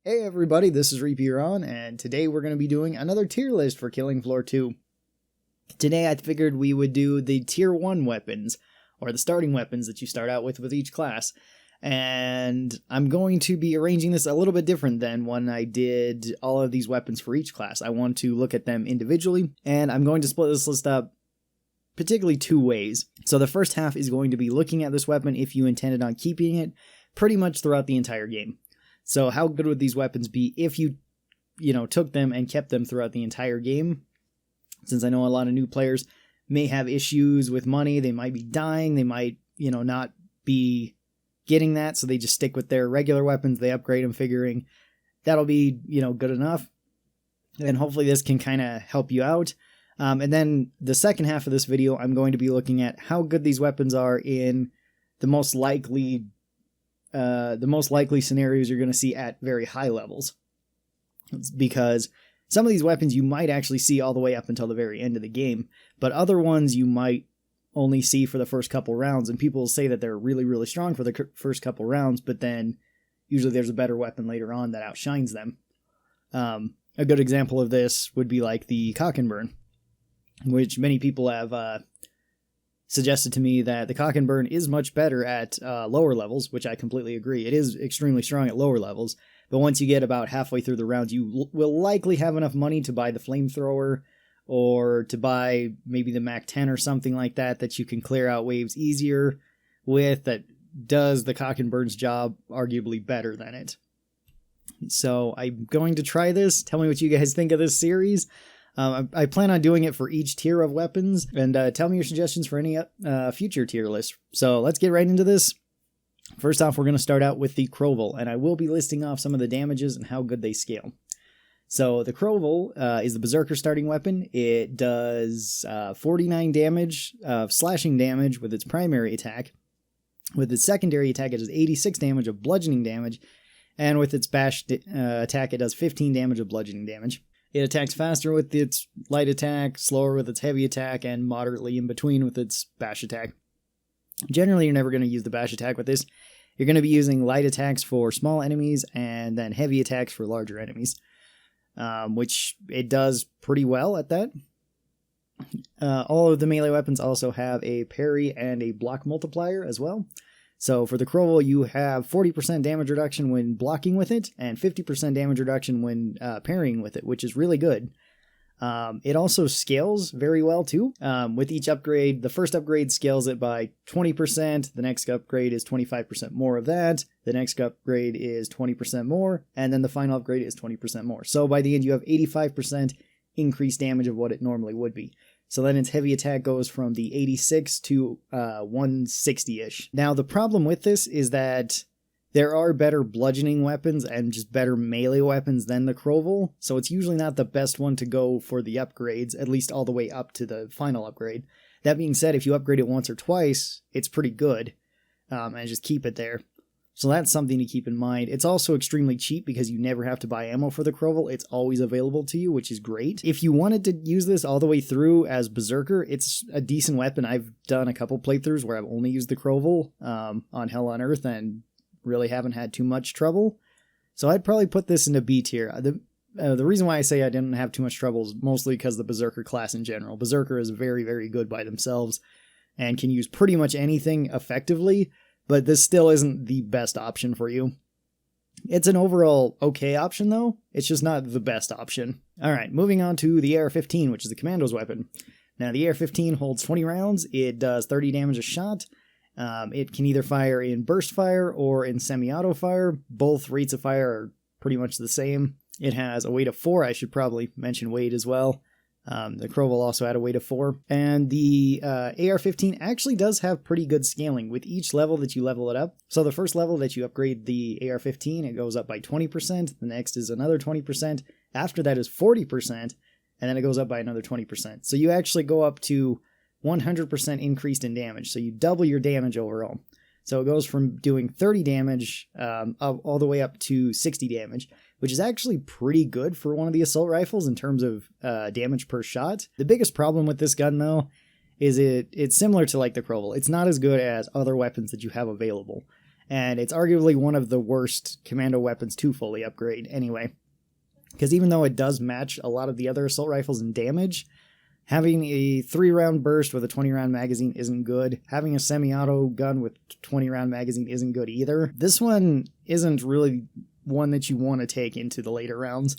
Hey everybody, this is Reaper, and today we're going to be doing another tier list for Killing Floor 2. Today I figured we would do the tier 1 weapons, or the starting weapons that you start out with each class. And I'm going to be arranging this a little bit different than when I did all of these weapons for each class. I want to look at them individually, and I'm going to split this list up particularly two ways. So the first half is going to be looking at this weapon if you intended on keeping it pretty much throughout the entire game. So how good would these weapons be if you took them and kept them throughout the entire game? Since I know a lot of new players may have issues with money, they might be dying, they might, not be getting that, so they just stick with their regular weapons, they upgrade them figuring that'll be, good enough. And hopefully this can kind of help you out. And then the second half of this video, I'm going to be looking at how good these weapons are in the most likely scenarios you're going to see at very high levels. It's because some of these weapons you might actually see all the way up until the very end of the game, but other ones you might only see for the first couple rounds, and people say that they're really, really strong for the first couple rounds, but then usually there's a better weapon later on that outshines them. A good example of this would be like the Cock and Burn, which many people have suggested to me that the Cock and Burn is much better at lower levels, which I completely agree. It is extremely strong at lower levels, but once you get about halfway through the rounds, you will likely have enough money to buy the flamethrower or to buy maybe the Mac-10 or something like that you can clear out waves easier with, that does the Cock and Burn's job arguably better than it. So I'm going to try this. Tell me what you guys think of this series. I plan on doing it for each tier of weapons, and tell me your suggestions for any future tier lists. So let's get right into this. First off, we're going to start out with the Kroval, and I will be listing off some of the damages and how good they scale. So the Kroval is the Berserker starting weapon. It does 49 damage of slashing damage with its primary attack. With its secondary attack, it does 86 damage of bludgeoning damage, and with its bash attack, it does 15 damage of bludgeoning damage. It attacks faster with its light attack, slower with its heavy attack, and moderately in between with its bash attack. Generally, you're never going to use the bash attack with this. You're going to be using light attacks for small enemies and then heavy attacks for larger enemies, which it does pretty well at that. All of the melee weapons also have a parry and a block multiplier as well. So for the Kroval, you have 40% damage reduction when blocking with it, and 50% damage reduction when parrying with it, which is really good. It also scales very well too. With each upgrade, the first upgrade scales it by 20%, the next upgrade is 25% more of that, the next upgrade is 20% more, and then the final upgrade is 20% more. So by the end you have 85% increased damage of what it normally would be. So then its heavy attack goes from the 86 to 160-ish. Now, the problem with this is that there are better bludgeoning weapons and just better melee weapons than the Kroval, so it's usually not the best one to go for the upgrades, at least all the way up to the final upgrade. That being said, if you upgrade it once or twice, it's pretty good, and just keep it there. So that's something to keep in mind. It's also extremely cheap because you never have to buy ammo for the Kroval. It's always available to you, which is great. If you wanted to use this all the way through as Berserker, it's a decent weapon. I've done a couple playthroughs where I've only used the Kroval on Hell on Earth and really haven't had too much trouble. So I'd probably put this into B tier. The reason why I say I didn't have too much trouble is mostly because the Berserker class in general. Berserker is very, very good by themselves and can use pretty much anything effectively, but this still isn't the best option for you. It's an overall okay option, though. It's just not the best option. Alright, moving on to the AR-15, which is the Commando's weapon. Now, the AR-15 holds 20 rounds. It does 30 damage a shot. It can either fire in burst fire or in semi-auto fire. Both rates of fire are pretty much the same. It has a weight of 4. I should probably mention weight as well. The Kroval also had a weight of 4. And the AR-15 actually does have pretty good scaling with each level that you level it up. So the first level that you upgrade the AR-15, it goes up by 20%. The next is another 20%. After that is 40%. And then it goes up by another 20%. So you actually go up to 100% increased in damage. So you double your damage overall. So it goes from doing 30 damage all the way up to 60 damage, which is actually pretty good for one of the assault rifles in terms of damage per shot. The biggest problem with this gun, though, is it's similar to like the Kroval. It's not as good as other weapons that you have available. And it's arguably one of the worst commando weapons to fully upgrade anyway. Because even though it does match a lot of the other assault rifles in damage, having a 3-round burst with a 20-round magazine isn't good. Having a semi-auto gun with 20-round magazine isn't good either. This one isn't really one that you want to take into the later rounds.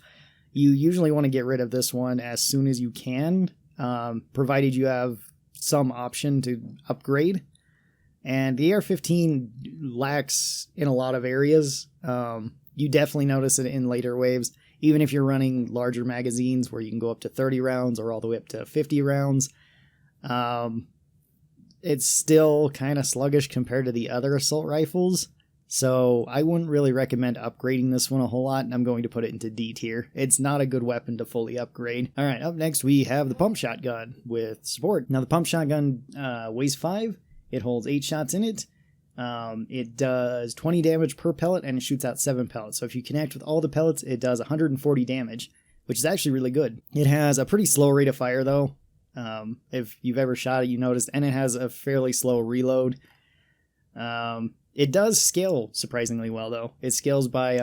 You usually want to get rid of this one as soon as you can, provided you have some option to upgrade. And the AR-15 lacks in a lot of areas. You definitely notice it in later waves. Even if you're running larger magazines where you can go up to 30 rounds or all the way up to 50 rounds, it's still kind of sluggish compared to the other assault rifles. So I wouldn't really recommend upgrading this one a whole lot, and I'm going to put it into D tier. It's not a good weapon to fully upgrade. All right, up next we have the pump shotgun with support. Now the pump shotgun weighs 5. It holds 8 shots in it. It does 20 damage per pellet, and it shoots out 7 pellets. So if you connect with all the pellets, it does 140 damage, which is actually really good. It has a pretty slow rate of fire, though. If you've ever shot it, you noticed, and it has a fairly slow reload. It does scale surprisingly well, though. It scales by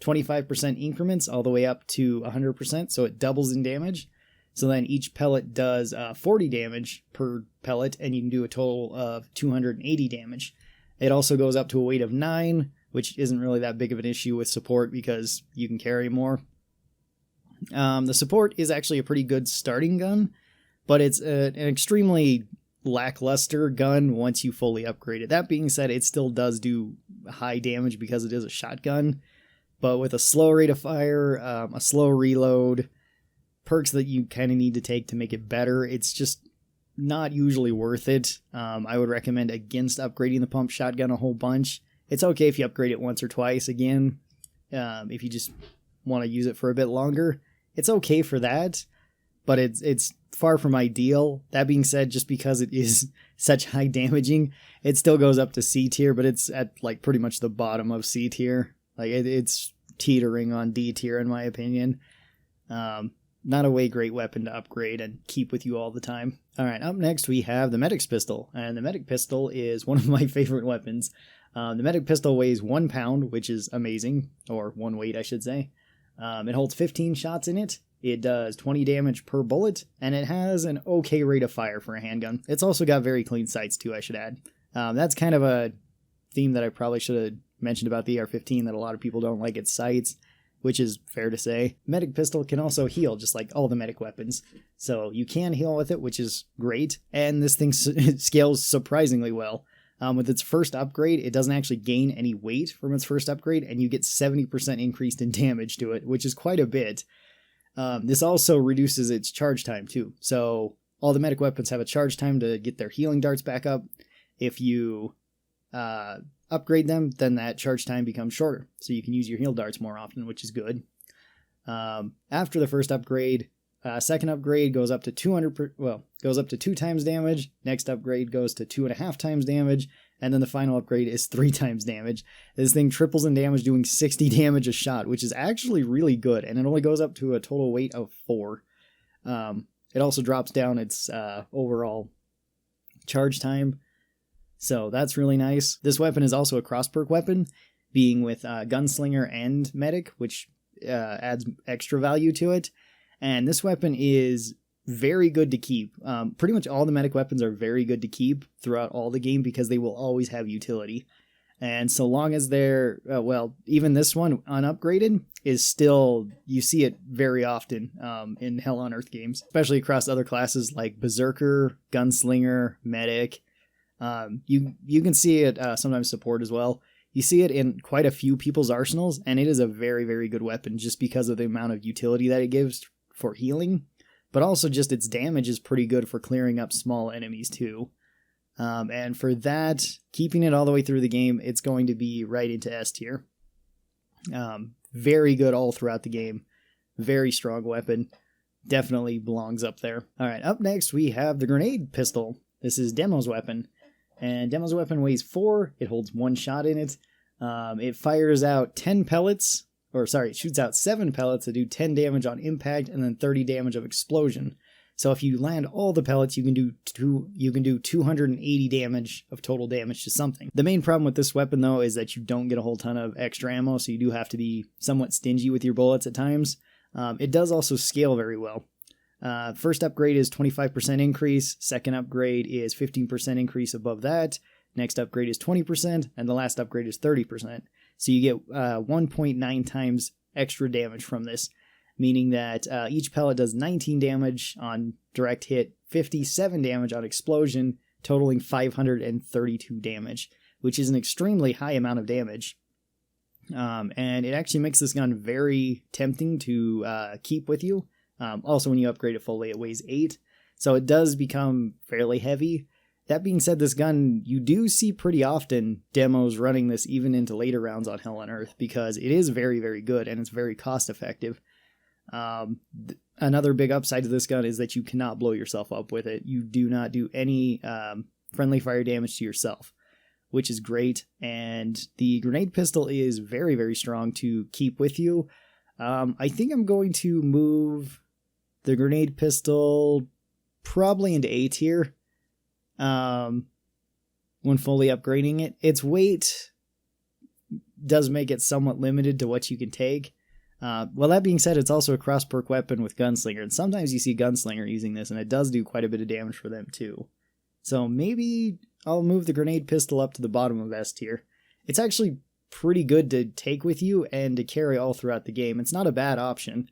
25% increments all the way up to 100%, so it doubles in damage. So then each pellet does 40 damage per pellet, and you can do a total of 280 damage. It also goes up to a weight of 9, which isn't really that big of an issue with support because you can carry more. The support is actually a pretty good starting gun, but it's an extremely lackluster gun once you fully upgrade it. That being said, it still does do high damage because it is a shotgun, but with a slow rate of fire, a slow reload, perks that you kind of need to take to make it better, it's just not usually worth it. I would recommend against upgrading the pump shotgun a whole bunch. It's okay if you upgrade it once or twice again. If you just want to use it for a bit longer, it's okay for that, but it's far from ideal. That being said, just because it is such high damaging, it still goes up to C tier, but it's at like pretty much the bottom of C tier. Like it's teetering on D tier in my opinion. Not a great weapon to upgrade and keep with you all the time. All right, up next we have the Medic's Pistol, and the Medic Pistol is one of my favorite weapons. The Medic Pistol weighs 1 pound, which is amazing, or 1 weight, I should say. It holds 15 shots in it. It does 20 damage per bullet, and it has an okay rate of fire for a handgun. It's also got very clean sights too, I should add. That's kind of a theme that I probably should have mentioned about the AR-15, that a lot of people don't like its sights, which is fair to say. Medic Pistol can also heal, just like all the medic weapons. So you can heal with it, which is great, and this thing scales surprisingly well. With its first upgrade, it doesn't actually gain any weight from its first upgrade, and you get 70% increased in damage to it, which is quite a bit. This also reduces its charge time too. So all the medic weapons have a charge time to get their healing darts back up. If you upgrade them, then that charge time becomes shorter, so you can use your heal darts more often, which is good. After the first upgrade, second upgrade goes up to 2 times damage. Next upgrade goes to 2.5 times damage, and then the final upgrade is 3 times damage. This thing triples in damage, doing 60 damage a shot, which is actually really good, and it only goes up to a total weight of 4. It also drops down its overall charge time, so that's really nice. This weapon is also a cross-perk weapon, being with Gunslinger and Medic, which adds extra value to it. And this weapon is very good to keep. Pretty much all the medic weapons are very good to keep throughout all the game because they will always have utility. And so long as they're, even this one, unupgraded, is still, you see it very often in Hell on Earth games, especially across other classes like Berserker, Gunslinger, Medic. You can see it sometimes support as well. You see it in quite a few people's arsenals, and it is a very, very good weapon just because of the amount of utility that it gives for healing, but also just its damage is pretty good for clearing up small enemies too. And for that, keeping it all the way through the game, it's going to be right into S tier. Very good all throughout the game. Very strong weapon. Definitely belongs up there. All right, up next we have the Grenade Pistol. This is Demo's weapon. And Demo's weapon weighs 4. It holds 1 shot in it. It fires out 10 pellets. It shoots out 7 pellets that do 10 damage on impact and then 30 damage of explosion. So if you land all the pellets, you can do 280 damage of total damage to something. The main problem with this weapon, though, is that you don't get a whole ton of extra ammo, so you do have to be somewhat stingy with your bullets at times. It does also scale very well. First upgrade is 25% increase, second upgrade is 15% increase above that, next upgrade is 20%, and the last upgrade is 30%. So you get 1.9 times extra damage from this, meaning that each pellet does 19 damage on direct hit, 57 damage on explosion, totaling 532 damage, which is an extremely high amount of damage. And it actually makes this gun very tempting to keep with you. Also, when you upgrade it fully, it weighs 8, so it does become fairly heavy. That being said, this gun, you do see pretty often demos running this even into later rounds on Hell on Earth, because it is very, very good, and it's very cost-effective. Another big upside to this gun is that you cannot blow yourself up with it. You do not do any friendly fire damage to yourself, which is great, and the grenade pistol is very, very strong to keep with you. I think I'm going to move the grenade pistol probably into A tier when fully upgrading it. Its weight does make it somewhat limited to what you can take. Well, that being said, it's also a cross-perk weapon with Gunslinger, and sometimes you see Gunslinger using this, and it does do quite a bit of damage for them too. So maybe I'll move the grenade pistol up to the bottom of S tier. It's actually pretty good to take with you and to carry all throughout the game. It's not a bad option.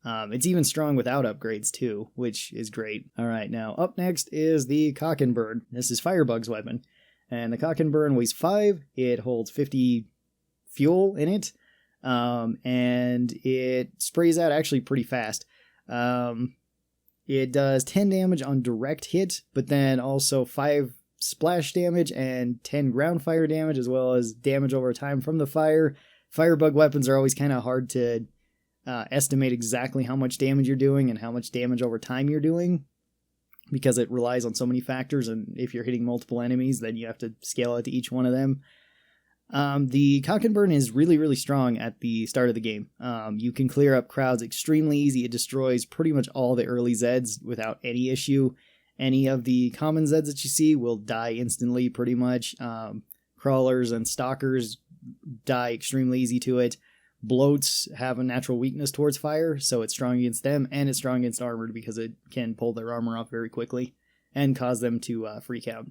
It's even strong without upgrades too, which is great. Alright, now up next is the Cock and Burn. This is Firebug's weapon, and the Cock and Burn weighs 5, it holds 50 fuel in it, and it sprays out actually pretty fast. It does 10 damage on direct hit, but then also 5 splash damage and 10 ground fire damage, as well as damage over time from the fire. Firebug weapons are always kind of hard to estimate exactly how much damage you're doing and how much damage over time you're doing, because it relies on so many factors, and if you're hitting multiple enemies, then you have to scale it to each one of them. The Cock and Burn is really, really strong at the start of the game. You can clear up crowds extremely easy. It destroys pretty much all the early Zeds without any issue. Any of the common Zeds that you see will die instantly, pretty much. Crawlers and Stalkers die extremely easy to it. Bloats have a natural weakness towards fire, so it's strong against them, and it's strong against armored because it can pull their armor off very quickly and cause them to freak out.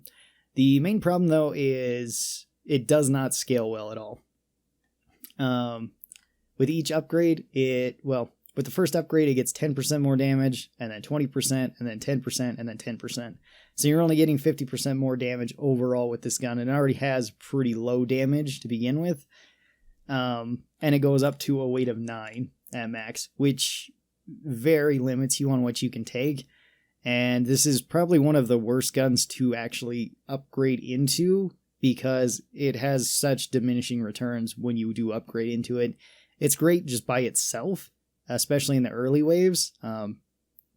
The main problem, though, is it does not scale well at all. With each upgrade, with the first upgrade, it gets 10% more damage, and then 20%, and then 10%, and then 10%. So you're only getting 50% more damage overall with this gun, and it already has pretty low damage to begin with. And it goes up to a weight of 9 at max, which very limits you on what you can take. And this is probably one of the worst guns to actually upgrade into, because it has such diminishing returns when you do upgrade into it. It's great just by itself, especially in the early waves.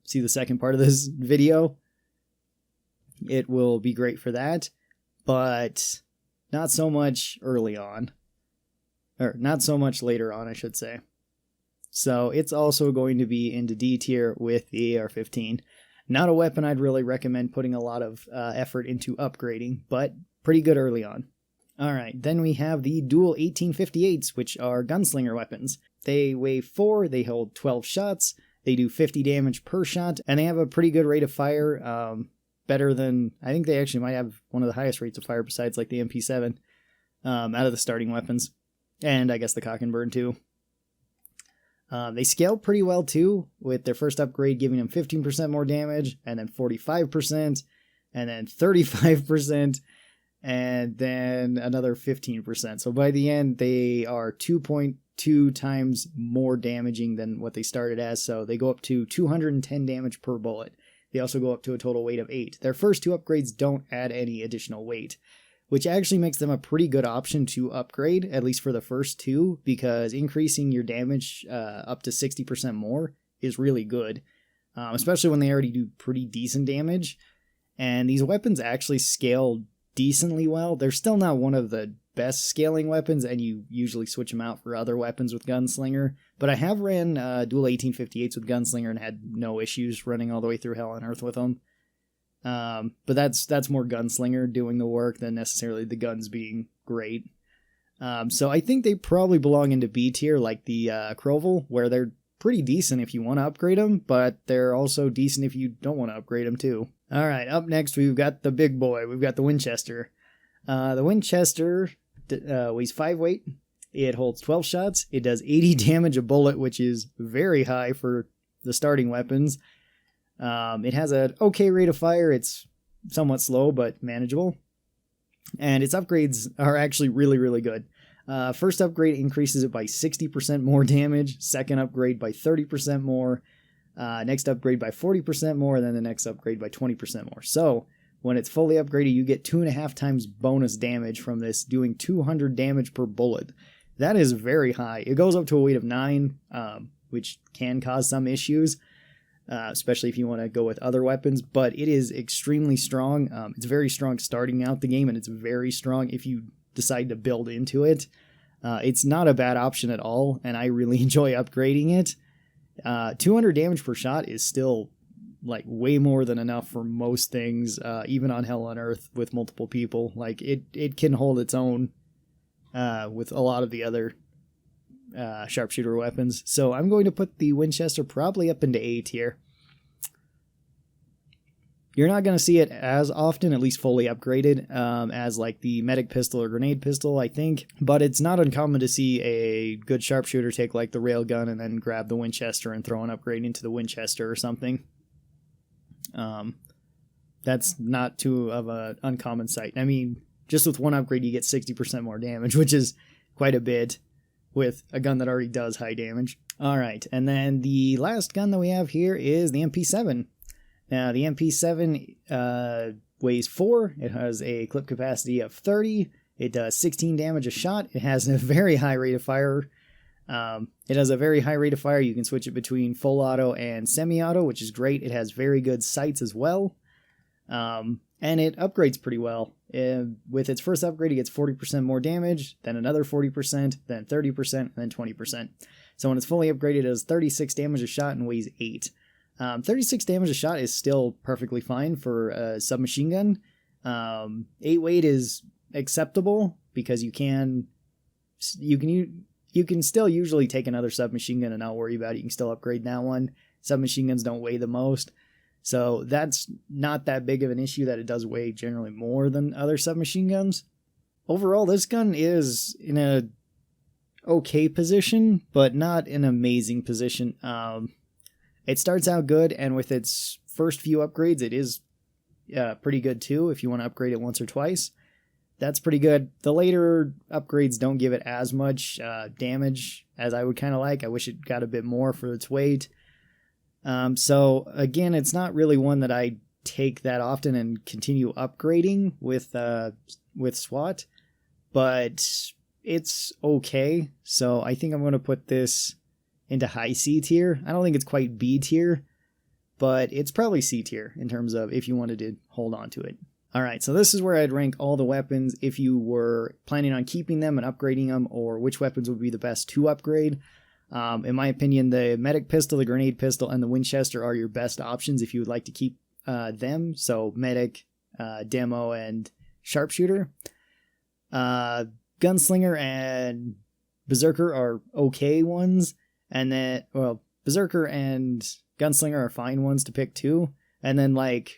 See the second part of this video. It will be great for that, but not so much early on. Or not so much later on, I should say. So it's also going to be into D tier with the AR-15. Not a weapon I'd really recommend putting a lot of effort into upgrading, but pretty good early on. Alright, then we have the dual 1858s, which are gunslinger weapons. They weigh 4, they hold 12 shots, they do 50 damage per shot, and they have a pretty good rate of fire. Better than, I think they actually might have one of the highest rates of fire besides like the MP7 out of the starting weapons. And I guess the Cock and Burn too. They scale pretty well too, with their first upgrade giving them 15% more damage, and then 45%, and then 35%, and then another 15%. So by the end, they are 2.2 times more damaging than what they started as, so they go up to 210 damage per bullet. They also go up to a total weight of 8. Their first 2 upgrades don't add any additional weight, which actually makes them a pretty good option to upgrade, at least for the first 2, because increasing your damage up to 60% more is really good, especially when they already do pretty decent damage. And these weapons actually scale decently well. They're still not one of the best scaling weapons, and you usually switch them out for other weapons with Gunslinger. But I have ran dual 1858s with Gunslinger and had no issues running all the way through Hell on Earth with them. But that's more Gunslinger doing the work than necessarily the guns being great. So I think they probably belong into B tier, like the Crovel, where they're pretty decent if you want to upgrade them, but they're also decent if you don't want to upgrade them too. All right, up next we've got the big boy. We've got the Winchester. The Winchester weighs 5 weight. It holds 12 shots. It does 80 damage a bullet, which is very high for the starting weapons. It has an okay rate of fire. It's somewhat slow, but manageable. And its upgrades are actually really, really good. First upgrade increases it by 60% more damage. Second upgrade by 30% more. Next upgrade by 40% more, and then the next upgrade by 20% more. So, when it's fully upgraded, you get 2.5 times bonus damage from this, doing 200 damage per bullet. That is very high. It goes up to a weight of 9, which can cause some issues, especially if you want to go with other weapons, but it is extremely strong. It's very strong starting out the game, and it's very strong if you decide to build into it. It's not a bad option at all, and I really enjoy upgrading it. 200 damage per shot is still like way more than enough for most things, even on Hell on Earth with multiple people. Like it can hold its own with a lot of the other sharpshooter weapons. So I'm going to put the Winchester probably up into A tier. You're not going to see it as often, at least fully upgraded, as like the medic pistol or grenade pistol, I think. But it's not uncommon to see a good sharpshooter take like the railgun and then grab the Winchester and throw an upgrade into the Winchester or something. That's not too of an uncommon sight. I mean, just with one upgrade, you get 60% more damage, which is quite a bit with a gun that already does high damage. All right, and then the last gun that we have here is the MP7. Now, the MP7 weighs 4. It has a clip capacity of 30. It does 16 damage a shot. It has a very high rate of fire. It has a very high rate of fire. You can switch it between full auto and semi-auto, which is great. It has very good sights as well. And it upgrades pretty well. With its first upgrade, it gets 40% more damage, then another 40%, then 30%, and then 20%. So when it's fully upgraded, it does 36 damage a shot and weighs 8. 36 damage a shot is still perfectly fine for a submachine gun. 8 weight is acceptable because you can still usually take another submachine gun and not worry about it. You can still upgrade that one. Submachine guns don't weigh the most. So that's not that big of an issue that it does weigh generally more than other submachine guns. Overall, this gun is in a okay position, but not an amazing position. It starts out good, and with its first few upgrades, it is pretty good too if you want to upgrade it once or twice. That's pretty good. The later upgrades don't give it as much damage as I would kind of like. I wish it got a bit more for its weight. So again, it's not really one that I take that often and continue upgrading with SWAT, but it's okay. So I think I'm going to put this into high C tier. I don't think it's quite B tier, but it's probably C tier in terms of if you wanted to hold on to it. All right, so this is where I'd rank all the weapons if you were planning on keeping them and upgrading them, or which weapons would be the best to upgrade. In my opinion, the medic pistol, the grenade pistol, and the Winchester are your best options if you would like to keep them. So medic, demo, and sharpshooter. Gunslinger and berserker are okay ones. And then, well, berserker and gunslinger are fine ones to pick too. And then like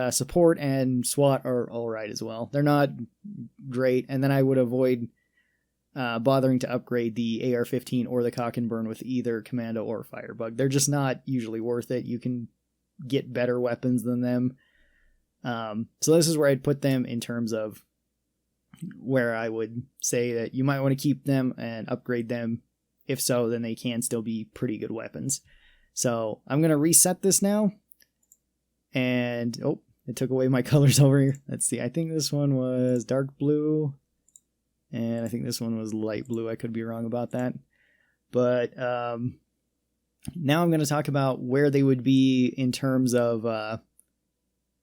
support and SWAT are all right as well. They're not great. And then I would avoid bothering to upgrade the AR-15 or the cock and burn with either commando or firebug. They're just not usually worth it. You can get better weapons than them. So this is where I'd put them in terms of where I would say that you might want to keep them and upgrade them. If so, then they can still be pretty good weapons. So I'm going to reset this now. And, oh, it took away my colors over here. Let's see. I think this one was dark blue. And I think this one was light blue. I could be wrong about that. But now I'm going to talk about where they would be in terms of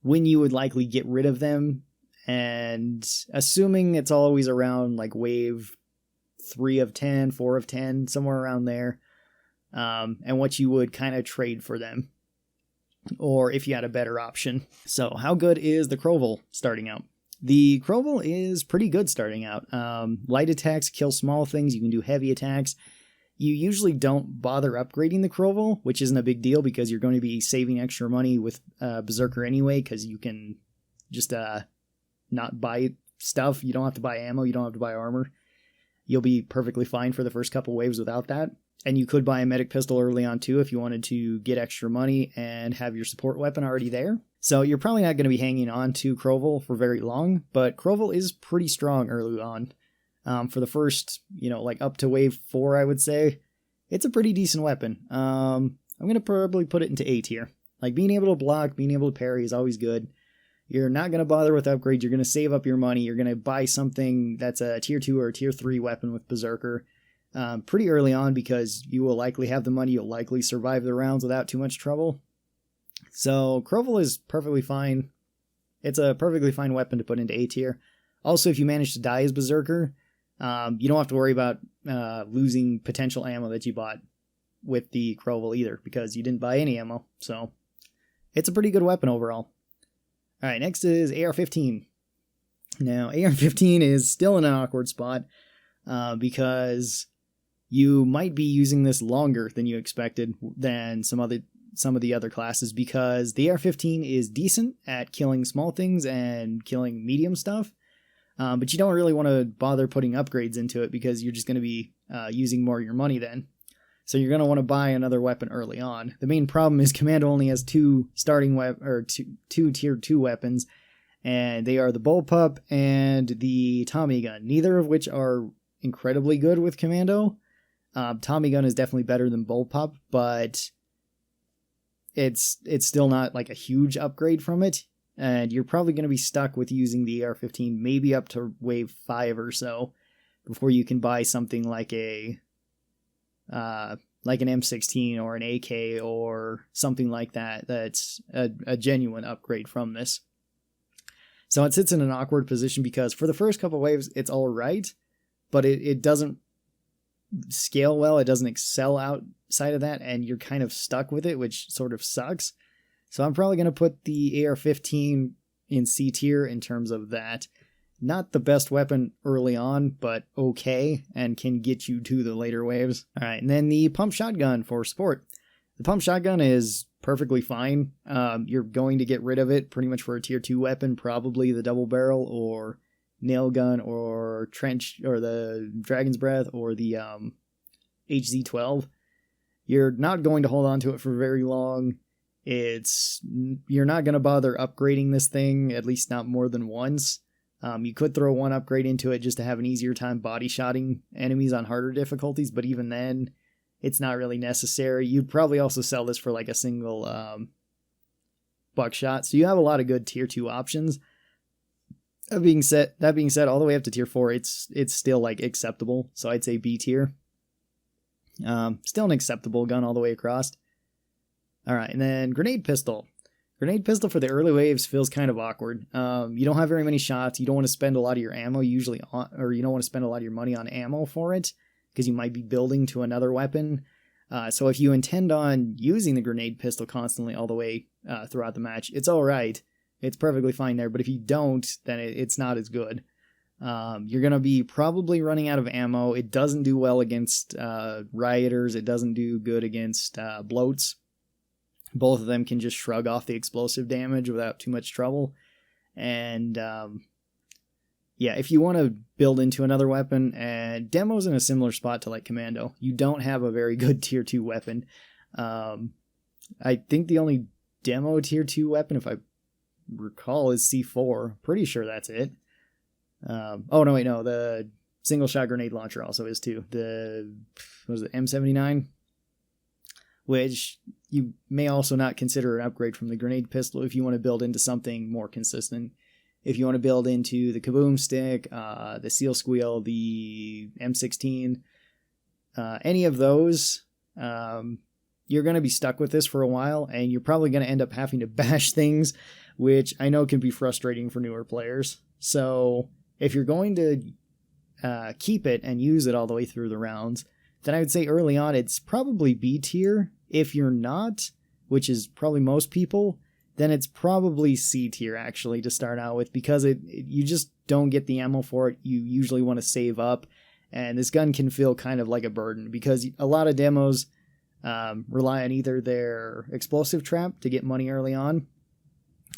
when you would likely get rid of them And assuming it's always around like wave 3 of 10, 4 of 10, somewhere around there, and what you would kind of trade for them, or if you had a better option. So how good is the Kroval starting out? The Kroval is pretty good starting out. Light attacks kill small things. You can do heavy attacks. You usually don't bother upgrading the Kroval, which isn't a big deal because you're going to be saving extra money with Berserker anyway, because you can just not buy stuff. You don't have to buy ammo. You don't have to buy armor. You'll be perfectly fine for the first couple waves without that. And you could buy a medic pistol early on too if you wanted to get extra money and have your support weapon already there. So you're probably not going to be hanging on to Kroval for very long, but Kroval is pretty strong early on. For the first, like up to wave 4, I would say, it's a pretty decent weapon. I'm going to probably put it into A tier. Like being able to block, being able to parry is always good. You're not going to bother with upgrades. You're going to save up your money. You're going to buy something that's a tier 2 or a tier 3 weapon with Berserker pretty early on because you will likely have the money. You'll likely survive the rounds without too much trouble. So Kroval is perfectly fine. It's a perfectly fine weapon to put into A tier. Also, if you manage to die as Berserker, you don't have to worry about losing potential ammo that you bought with the Kroval either because you didn't buy any ammo. So it's a pretty good weapon overall. All right, next is AR-15. Now, AR-15 is still in an awkward spot because you might be using this longer than you expected than some of the other classes because the AR-15 is decent at killing small things and killing medium stuff, but you don't really want to bother putting upgrades into it because you're just going to be using more of your money then. So you're going to want to buy another weapon early on. The main problem is Commando only has two two tier 2 weapons, and they are the Bullpup and the Tommy Gun, neither of which are incredibly good with Commando. Tommy Gun is definitely better than Bullpup, but it's still not like a huge upgrade from it, and you're probably going to be stuck with using the AR-15 maybe up to wave 5 or so before you can buy something like an M16 or an AK or something like that that's a genuine upgrade from this. So it sits in an awkward position because for the first couple waves it's all right, but it doesn't scale well, it doesn't excel outside of that, and you're kind of stuck with it, which sort of sucks. So I'm probably going to put the AR-15 in C tier in terms of that. Not the best weapon early on, but okay, and can get you to the later waves. All right, and then the pump shotgun for support. The pump shotgun is perfectly fine. You're going to get rid of it pretty much for a tier 2 weapon, probably the double barrel or nail gun or trench or the Dragon's Breath or the HZ-12. You're not going to hold on to it for very long. You're not going to bother upgrading this thing, at least not more than once. You could throw one upgrade into it just to have an easier time body-shotting enemies on harder difficulties, but even then, it's not really necessary. You'd probably also sell this for like a single buckshot, so you have a lot of good tier 2 options. That being said, all the way up to tier 4, it's still like acceptable, so I'd say B tier. Still an acceptable gun all the way across. All right, and then grenade pistol. Grenade pistol for the early waves feels kind of awkward. You don't have very many shots. You don't want to spend a lot of your ammo you don't want to spend a lot of your money on ammo for it because you might be building to another weapon. So if you intend on using the grenade pistol constantly all the way throughout the match, it's all right. It's perfectly fine there. But if you don't, then it's not as good. You're going to be probably running out of ammo. It doesn't do well against rioters. It doesn't do good against bloats. Both of them can just shrug off the explosive damage without too much trouble. And yeah, if you want to build into another weapon, and Demo's in a similar spot to like Commando. You don't have a very good tier 2 weapon. I think the only Demo tier 2 weapon, if I recall, is C4. Pretty sure that's it. The single shot grenade launcher also is too. Was it M79? Which you may also not consider an upgrade from the grenade pistol if you want to build into something more consistent. If you want to build into the Kaboom Stick, the Seal Squeal, the M16, any of those, you're going to be stuck with this for a while, and you're probably going to end up having to bash things, which I know can be frustrating for newer players. So if you're going to keep it and use it all the way through the rounds, then I would say early on it's probably B tier. If you're not, which is probably most people, then it's probably C tier actually to start out with, because you just don't get the ammo for it. You usually want to save up, and this gun can feel kind of like a burden because a lot of demos rely on either their explosive trap to get money early on.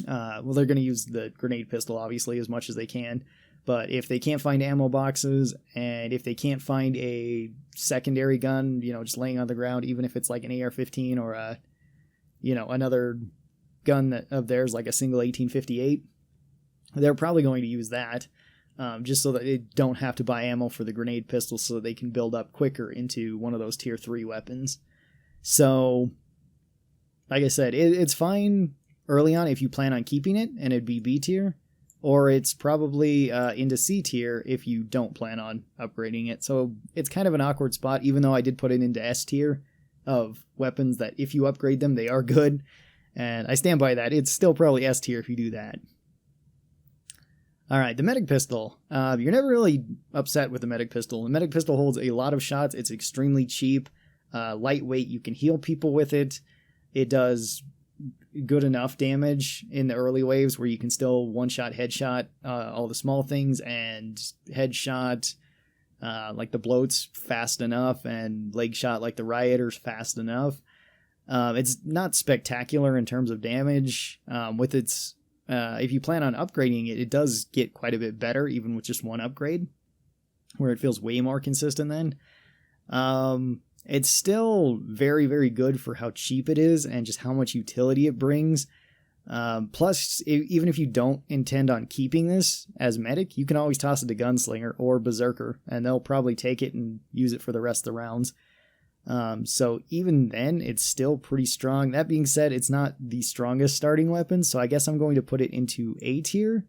Well, they're going to use the grenade pistol obviously as much as they can, but if they can't find ammo boxes, and if they can't find a secondary gun, just laying on the ground, even if it's like an AR-15 or another gun of theirs, like a single 1858, they're probably going to use that, just so that they don't have to buy ammo for the grenade pistol, so that they can build up quicker into one of those tier 3 weapons. So, like I said, it's fine early on if you plan on keeping it, and it'd be B tier, or it's probably into C tier if you don't plan on upgrading it. So it's kind of an awkward spot, even though I did put it into S tier of weapons that if you upgrade them, they are good. And I stand by that. It's still probably S tier if you do that. Alright, the medic pistol. You're never really upset with the medic pistol. The medic pistol holds a lot of shots. It's extremely cheap, lightweight. You can heal people with it. It does good enough damage in the early waves where you can still one-shot, headshot all the small things, and headshot like the bloats fast enough, and leg shot like the rioters fast enough. It's not spectacular in terms of damage. With its, if you plan on upgrading it, it does get quite a bit better, even with just one upgrade, where it feels way more consistent then. It's still very, very good for how cheap it is and just how much utility it brings. Plus, even if you don't intend on keeping this as medic, you can always toss it to Gunslinger or Berserker, and they'll probably take it and use it for the rest of the rounds. So even then, it's still pretty strong. That being said, it's not the strongest starting weapon, so I guess I'm going to put it into A tier.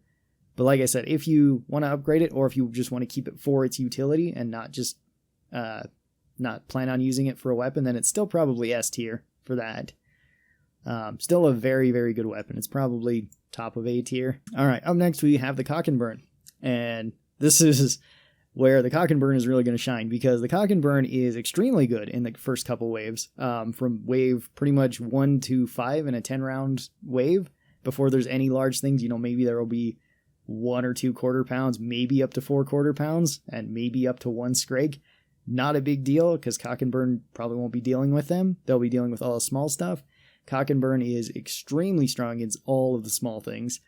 But like I said, if you want to upgrade it, or if you just want to keep it for its utility and not just not plan on using it for a weapon, then it's still probably S tier for that. Still a very, very good weapon. It's probably top of A tier. Alright, up next we have the Cock and Burn. And this is where the Cock and Burn is really going to shine, because the Cock and Burn is extremely good in the first couple waves. From wave pretty much 1 to 5 in a 10-round wave, before there's any large things. Maybe there will be 1 or 2 quarter pounds, maybe up to 4 quarter pounds, and maybe up to 1 Scrag. Not a big deal, because Cock and Burn probably won't be dealing with them. They'll be dealing with all the small stuff. Cock and Burn is extremely strong against all of the small things.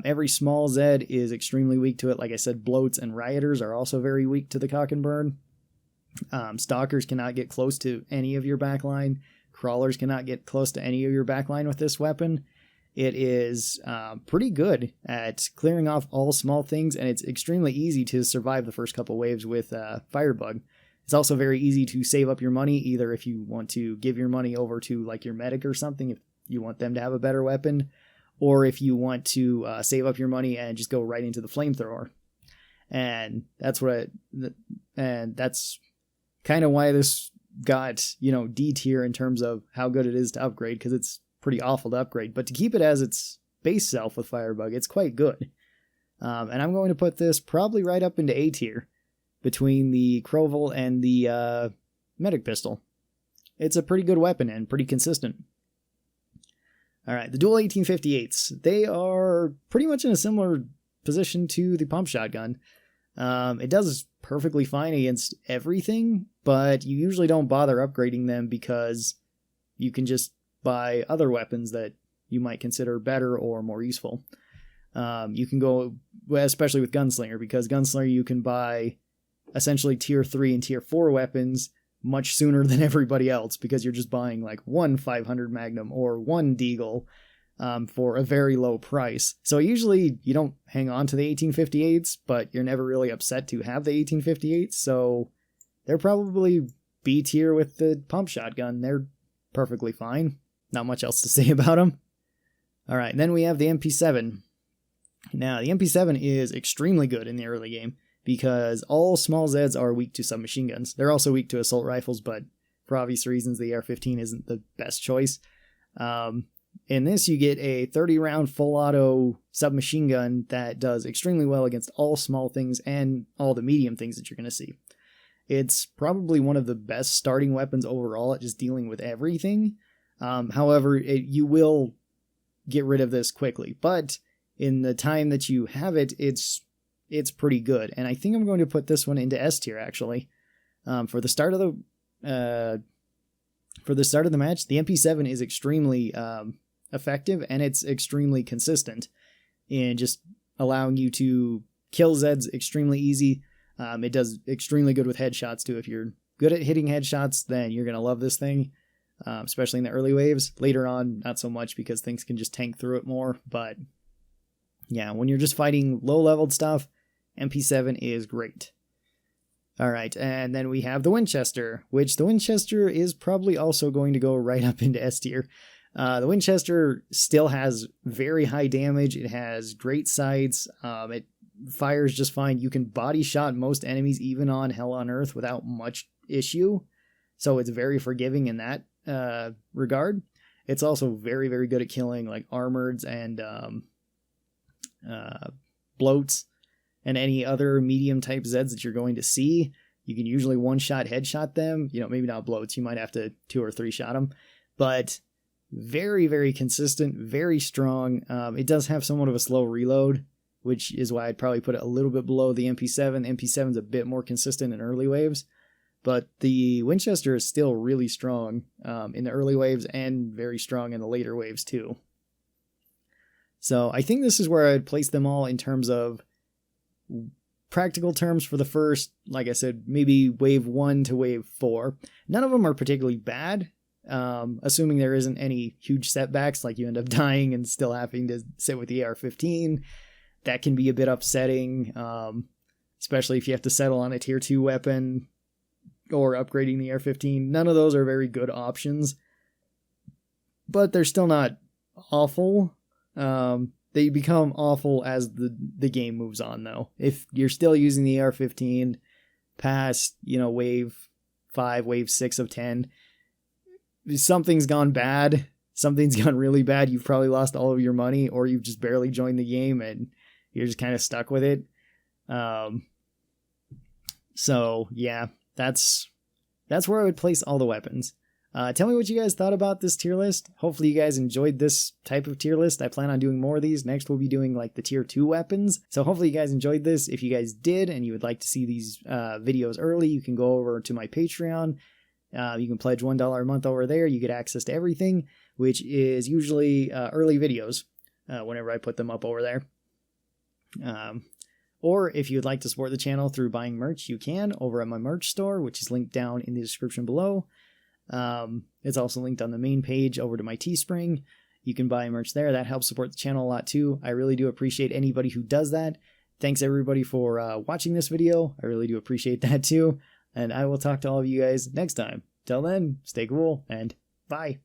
Every small Z is extremely weak to it. Like I said, bloats and rioters are also very weak to the Cock and Burn. Stalkers cannot get close to any of your backline. Crawlers cannot get close to any of your backline with this weapon. It is pretty good at clearing off all small things, and it's extremely easy to survive the first couple waves with Firebug. It's also very easy to save up your money, either if you want to give your money over to like your medic or something, if you want them to have a better weapon, or if you want to save up your money and just go right into the flamethrower. And that's that's kind of why this got, D tier in terms of how good it is to upgrade, because it's pretty awful to upgrade. But to keep it as its base self with Firebug, it's quite good. And I'm going to put this probably right up into A tier, between the Croval and the Medic Pistol. It's a pretty good weapon and pretty consistent. Alright, the dual 1858s. They are pretty much in a similar position to the pump shotgun. It does perfectly fine against everything, but you usually don't bother upgrading them because you can just buy other weapons that you might consider better or more useful. You can go, especially with Gunslinger, because Gunslinger you can buy essentially tier 3 and tier 4 weapons much sooner than everybody else, because you're just buying like 1 500 Magnum or 1 Deagle for a very low price. So usually you don't hang on to the 1858s, but you're never really upset to have the 1858s, so they're probably B tier with the pump shotgun. They're perfectly fine. Not much else to say about them. Alright, then we have the MP7. Now, the MP7 is extremely good in the early game, because all small Zeds are weak to submachine guns. They're also weak to assault rifles, but for obvious reasons, the AR-15 isn't the best choice. In this, you get a 30-round full auto submachine gun that does extremely well against all small things and all the medium things that you're going to see. It's probably one of the best starting weapons overall at just dealing with everything. However, you will get rid of this quickly, but in the time that you have it, it's pretty good. And I think I'm going to put this one into S tier actually. For the start of the match, the MP7 is extremely effective, and it's extremely consistent in just allowing you to kill Zeds extremely easy. It does extremely good with headshots too. If you're good at hitting headshots, then you're going to love this thing, especially in the early waves. Later on, not so much because things can just tank through it more. But yeah, when you're just fighting low-leveled stuff, MP7 is great. All right, and then we have the Winchester, which the Winchester is probably also going to go right up into S tier. The Winchester still has very high damage. It has great sights. It fires just fine. You can body shot most enemies, even on Hell on Earth, without much issue. So it's very forgiving in that regard. It's also very, very good at killing like armoreds and bloats and any other medium type Zeds that you're going to see. You can usually one-shot headshot them. You know, maybe not bloats. You might have to 2 or 3 shot them. But very, very consistent, very strong. It does have somewhat of a slow reload, which is why I'd probably put it a little bit below the MP7. The MP7's a bit more consistent in early waves, but the Winchester is still really strong in the early waves and very strong in the later waves too. So I think this is where I'd place them all in terms of practical terms for the first, like I said, maybe wave 1 to wave 4. None of them are particularly bad. Assuming there isn't any huge setbacks, like you end up dying and still having to sit with the AR-15, that can be a bit upsetting, especially if you have to settle on a tier 2 weapon or upgrading the AR-15. None of those are very good options, but they're still not awful. They become awful as the game moves on, though. If you're still using the AR-15 past, wave 5, wave 6 of 10, something's gone bad. Something's gone really bad. You've probably lost all of your money, or you've just barely joined the game and you're just kind of stuck with it. So yeah, that's where I would place all the weapons. Tell me what you guys thought about this tier list. Hopefully you guys enjoyed this type of tier list. I plan on doing more of these. Next we'll be doing like the tier 2 weapons. So hopefully you guys enjoyed this. If you guys did and you would like to see these videos early, you can go over to my Patreon. You can pledge $1 a month over there. You get access to everything, which is usually early videos whenever I put them up over there. Or if you'd like to support the channel through buying merch, you can over at my merch store, which is linked down in the description below. It's also linked on the main page over to my Teespring. You can buy merch there. That helps support the channel a lot too. I really do appreciate anybody who does that. Thanks everybody for watching this video. I really do appreciate that too. And I will talk to all of you guys next time. Till then, stay cool and bye.